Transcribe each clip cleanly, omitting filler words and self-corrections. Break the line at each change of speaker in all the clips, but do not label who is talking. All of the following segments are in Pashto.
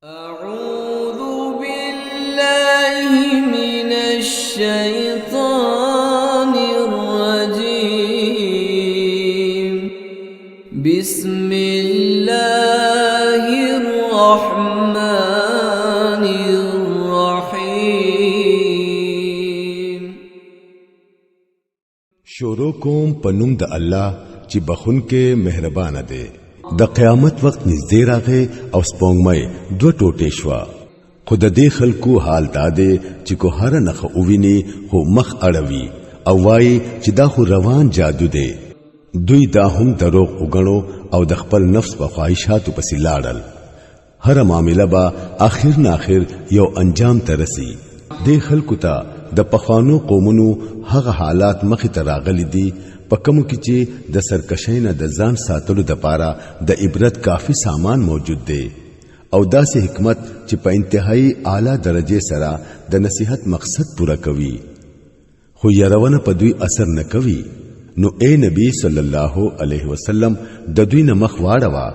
أعوذ بالله من الشيطان الرجيم بسم الله الرحمن الرحيم
شروع کوم پنوم د الله چې بخون کې مهربان دی د قیامت وخت نږدې راغی او سپوږمۍ دو ټوټې شو خود دې خلکو حال داده چې کو هر نخ اوویني خو مخ اړوي او وای چې دا خو روان جادو دی دوی دا هم دروغ وګڼو او د خپل نفس په خواهشاتو پسې لاړل هر معاملې با اخر نه اخر یو انجام ترسي دې خلکو ته د پخوانو قومونو هغه حالات مخې ته راغلي دي پکمو کې چې د سرکشۍ نه د ځان ساتلو د پاره د عبرت کافی سامان موجود دی او داسې حکمت چې په انتهایی اعلی درجه سره د نصیحت مقصد پورا کوي خو يرونه په دوی اثر نه کوي نو اے نبی صلی الله علیه وسلم د دوی نه مخ واړوا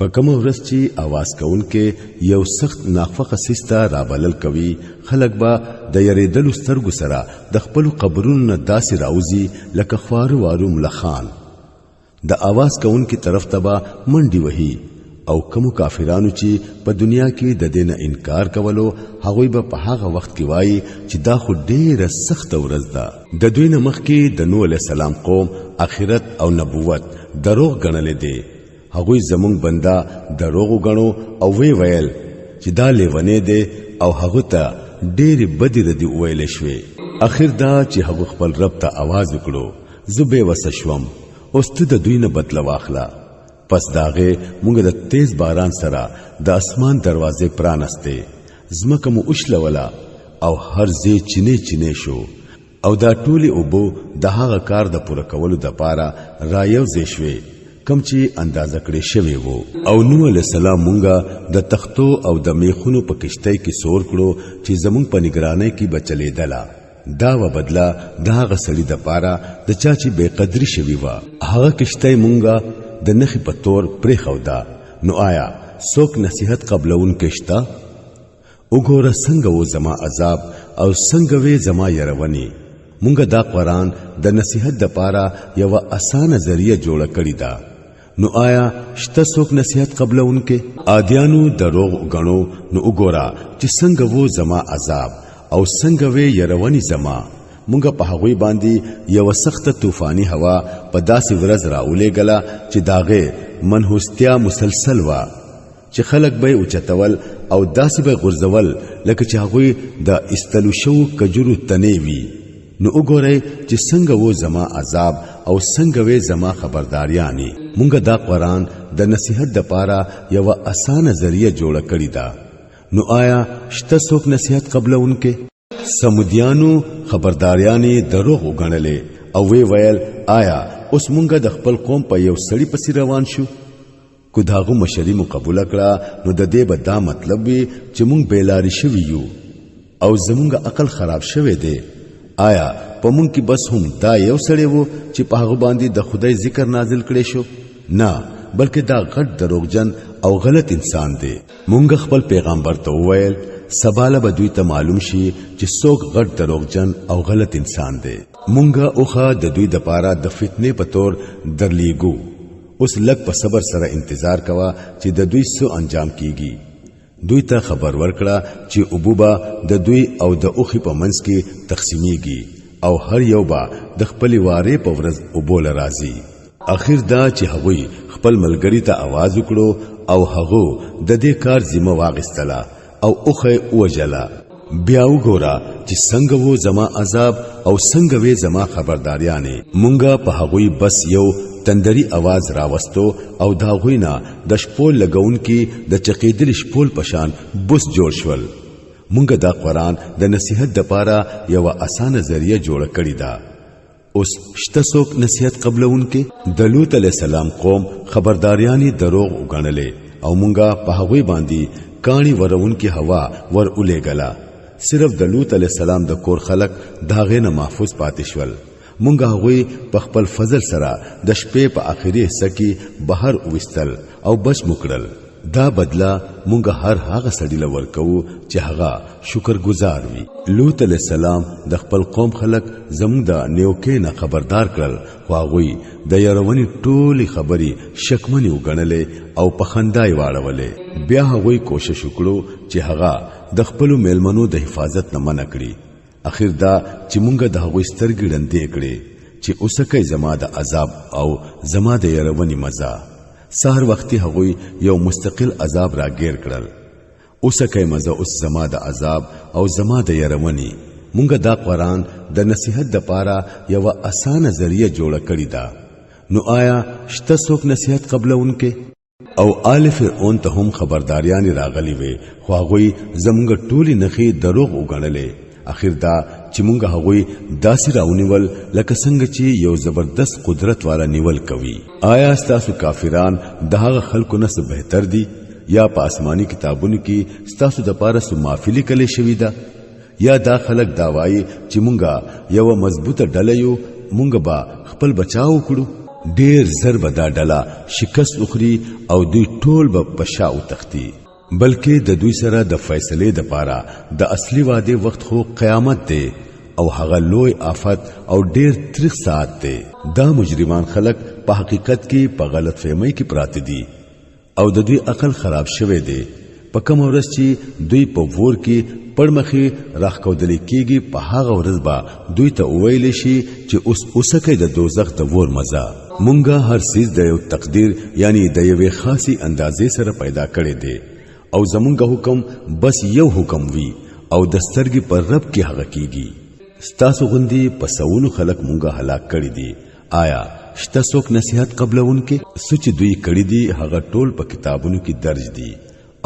پکم ورځ چې आवाज کونکي یو سخت نافقه سستا رابلل کوي خلک با د یریدل سترګو سره د خپل قبرونو داسې راوځي لکه خوارو وارو ملخان د आवाज کونکي طرف ته با منډي وهي او کوم کافرانو چې په دنیا کې د دین انکار کولو هغه به په هغه وخت کې وایي چې دا خو ډېره سخت ورځ ده د دوی نه مخکې د نوح علی السلام قوم اخرت او نبوت دروغ ګڼل دي هغوی زمونږ بندا دروغ غنو او وی ویل چې دا لیونه دي او هغه ته ډېری بدی ردی ویل شوی اخر دا چې هغه خپل رب ته आवाज وکړو زبې وسشوم اوس ته د دوی نه بدل واخلا پس داغه موږ د تیز باران سره د اسمان دروازې پرانسته زمکه مو اوښلولا او هر ځای چینه چینه شو او دا ټولي اوبو د هغه کار د پوره کولو د پاره رایو زیشوي کم چې اندازه کړی شوی وو او نوح علیہ السلام مونږه د تختو او د میخونو په کشتۍ کې سور کړو چې زمونږ په نگرانۍ کې بچلې دلا دا و بدلا دا غسړي د پاره د چا چې بے قدری شوی و هغه کشتۍ مونږه د نخي په تور پرې خودا نو آیا څوک نصيحت قبلون کشتا وګوره څنګه و زما عذاب او څنګه وې زما يرونی مونږه دا قرآن د نصيحت د پاره یو اسانه ذریعہ جوړ کړی دا نو آیا شته څوک نصيحت قبلونکې عادیانو دروغ غنو نو وګورا چې څنګه وو زما عذاب او څنګه وې يرونی زما مونږه په هغوی باندې یو سخت طوفاني هوا په داسې ورځ راولې غلا چې داغه منحوستیا مسلسل وا چې خلک به اوچتول او داسې به غرزول لکه چې هغوی د استلو شو کجورو تنوي نو وګورئ چې څنګه وو زما عذاب او څنګه وې زما خبردارياني مونږه دا قرآن د نصيحت د پاره یو اسانه ذریعہ جوړ کړی دا نو آیا شته څوک نصيحت قبلونکې سمودیانو خبردارياني دروغ وګڼلې او وی ویل آیا اوس مونږه د خپل قوم په یو سړی پسې روان شو کو داغه مشري مو قبول کړه نو د دې به دا مطلب وي چې مونږ بیلاری شوی یو او زمونږ عقل خراب شوی دی آیا په مونږ کې بس هم دا یو سړی وو چې په هغه باندې د خدای ذکر نازل کړي شو نه بلکې دا غټ دروغجن او غلط انسان دی مونږ خپل پیغمبر ته وویل سباله به دوی ته معلوم شي چې څوک غټ دروغجن او غلط انسان دی مونږه اوخه د دوی د پاره د فتنې په تور درلیګو اوس لږ په صبر سره انتظار کوا چې د دوی څه انجام کیږي دوی ته خبر ورکړه چې ابوبا د دوی او د اوخي په منځ کې تقسیمیږي او هر یو با د خپل واره په ورځ ابول راځي اخر دا چې هغوی خپل ملګری ته आवाज وکړو او هغه د دې کار ذمہ واغستله او اوخه وجلا بیا وګوره چې څنګه وو زما عذاب او څنګه وې زما خبرداريانه مونږه په هغوی بس یو تندري आवाज راوستو او دا غوینا د شپول لګون کې د چقیدل شپول پشان بوس جوړ شول مونږه دا قرآن د نصيحت د پاره یو اسانه ذریعہ جوړ کړی دا اوس شته څوک نصيحت قبلونکې د لوط علی السلام قوم خبردارياني دروغ وګڼلې او مونږه په هغوی باندې کانی ورون کې هوا ور اولې غلا صرف د لوط علی السلام د کور خلق داغه نه محفوظ پاتې شول مونږه هغوی په خپل فضل سره د شپې په اخري حصہ کې بهر وستل او بچ مکړل دا بدلا مونږ هر هغه سړی لور کوو چې هغه شکرګزار وي. لوط علیہ السلام د خپل قوم خلک زموږ د نیوکې نه خبردار کړل، خو هغوی د يرونی ټولي خبري شکمنې وګڼلې او په خندای واړولې. بیا هغوی کوشش وکړو چې هغه د خپل میلمنو د حفاظت نه منع کړي. اخر دا چې مونږ د هغوی سترګې ډندې کړې چې اوسکه زما د عذاب او زما د يرونی مزه. سحر وختي هغوی یو مستقل عذاب راګیر کړل. اوسکه مزه اوس زما د عذاب او زما د يرونی. مونږ دا قرآن د نصیحت د پاره یو اسانه ذریعہ جوړ کړی دا. نو آیا شته څوک نصیحت قبلونکې؟ او آل فرعون ته هم خبرداریان راغلی وي، خو هغوی زمونږ ټولي نخي دروغ وګڼلې. اخر دا چې مونږ هغوی داسې راونیول لکه څنګه چې یو زبردست قدرت والا نیول کوي. آیا ستاسو کافران د هغه خلکو نه څه بهتر دي یا په آسماني کتابونو کې ستاسو د پاره څه معافي کلی شوی ده؟ یا دا خلک دا وایي چې مونږ یو مضبوطه ډله یو، مونږ به خپل بچاو کړو؟ ډیر زر به دا ډله شکست اخري او دوی ټول به پشاو تختی. بلکې د دوی سره د فیصله د پاره د اصلي واده وخت خو قیامت دی او هغه لوی آفت او ډیر تریخ ساعت دی. دا مجرمان خلق په حقیقت کې په غلط فهمۍ کې پراته دي او د دوی عقل خراب شوی دی. په کوم ورځ چې دوی په ور کې پړمخې راخودل کېږي، په هغه ورځ به دوی ته ویل شي چې اوسکه د دوزخ د ور مزه. مونږه هر سیز د یو تقدیر یعنی د یوې خاصی اندازې سره پیدا کړی دی او زمونږ حکم بس یو حکم وی او د سترګې پر رب کې هغه کیږي. ستاسو غندي په سوونو خلق مونږه هلاک کړی دي. آیا شته څوک نصیحت قبلونکې؟ سوچ دوی کړی دي هغه ټول په کتابونو کې درج دي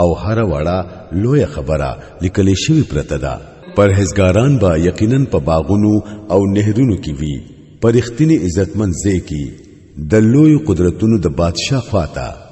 او هر وړه لوی خبره لیکل شوی پرته ده. پرهیزګاران با یقینا په باغونو او نهرونو کې وي، پرختنی عزتمن ځای کې د لوی قدرتونو د بادشاہ خواته.